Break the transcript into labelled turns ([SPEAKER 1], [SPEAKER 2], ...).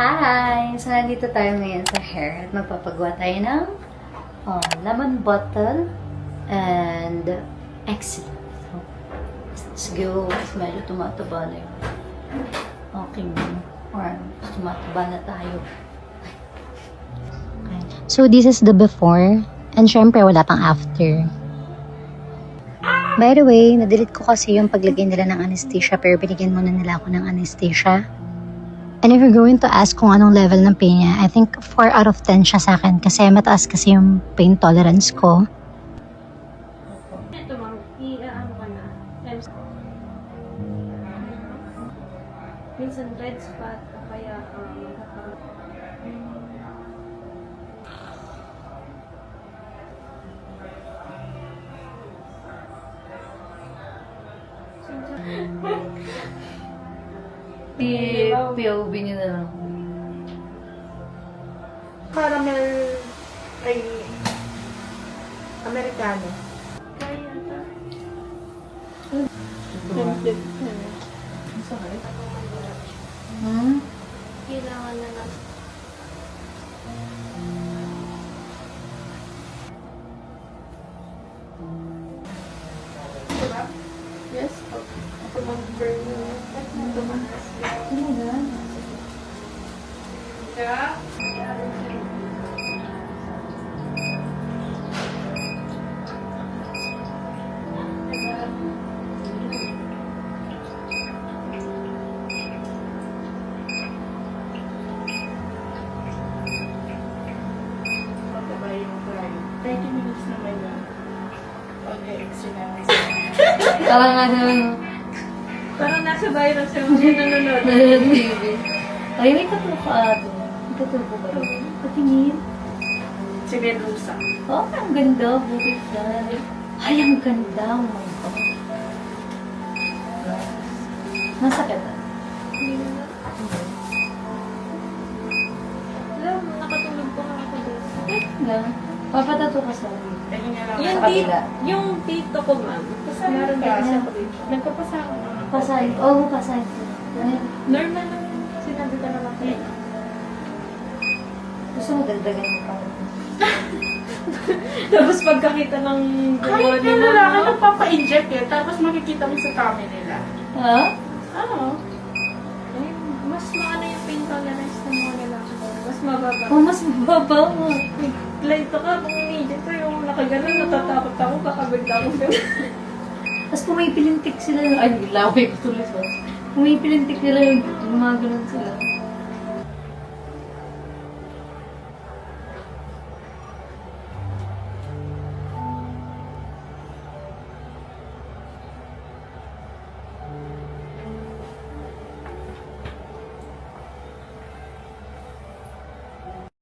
[SPEAKER 1] Hi! So, nandito tayo ngayon sa hair at magpapagawa tayo ng lemon bottle and excellent. So, let's go. Medyo tumataba na yun. Okay mo. Or tumataba na tayo. Okay.
[SPEAKER 2] So, this is the before. And syempre, wala pang after. By the way, na-delete ko kasi yung paglagay nila ng anesthesia, pero binigyan muna nila ako ng anesthesia. And if you're going to ask kung anong level ng pain niya, I think 4 out of 10 siya sa akin kasi mataas kasi yung pain tolerance ko.
[SPEAKER 3] Ito ma'am, i-ano ka na. Minsan red spot o kaya magkakaroon.
[SPEAKER 1] POV nyo na lang.
[SPEAKER 4] Caramel ay Americano.
[SPEAKER 3] Kaya ito. Kailangan na lang.
[SPEAKER 4] Yes. Ako mag-burn mo. Ito man. Mataba yung try. 30 minutes naman yun. Pag-exercise.
[SPEAKER 1] Parang ano,
[SPEAKER 3] Parang nasa virus yung mga nanonood.
[SPEAKER 1] TV. Ay, may katupa ito. May katupa ba yun? Patingin.
[SPEAKER 4] Si Medusa.
[SPEAKER 1] Oh, ang ganda. Bukit na. Ay, ang ganda. Oh my God. Masakit na.
[SPEAKER 3] Hindi na. Alam, nakatulog pa nga ako doon.
[SPEAKER 1] Eh, lang. Papatato ka sa akin.
[SPEAKER 4] Ayun nga lang.
[SPEAKER 3] Yung
[SPEAKER 1] Sa kabila.
[SPEAKER 3] yung dito ko ma'am.
[SPEAKER 4] Kasama
[SPEAKER 3] Meron
[SPEAKER 4] ka.
[SPEAKER 3] din ako dito.
[SPEAKER 4] Nagpapasa ako.
[SPEAKER 1] Pasahin. Oo, pasahin ko. Ayun.
[SPEAKER 3] Normal lang sinabi ka naman kayo.
[SPEAKER 1] Gusto mo dagdagan mo pa.
[SPEAKER 3] Tapos pagkakita ng
[SPEAKER 4] Kahit
[SPEAKER 3] ni
[SPEAKER 4] yung lalaki
[SPEAKER 3] mama,
[SPEAKER 4] nagpapa-inject eh, tapos makikita mo sa tummy nila.
[SPEAKER 1] Ha?
[SPEAKER 4] Oo.
[SPEAKER 3] eh, mas maano yung pain tolerance ng mga lalaki. Mas mababa.
[SPEAKER 1] Oh, mas mababa mo.
[SPEAKER 3] Lito ka, kung immediate ko yung nakaganon, natatakot ako, baka bigla akong gano'n.
[SPEAKER 1] Tapos pumipilintik sila. Ay, laway ko tuloy. Pumipilintik nila yung gumaganon sila.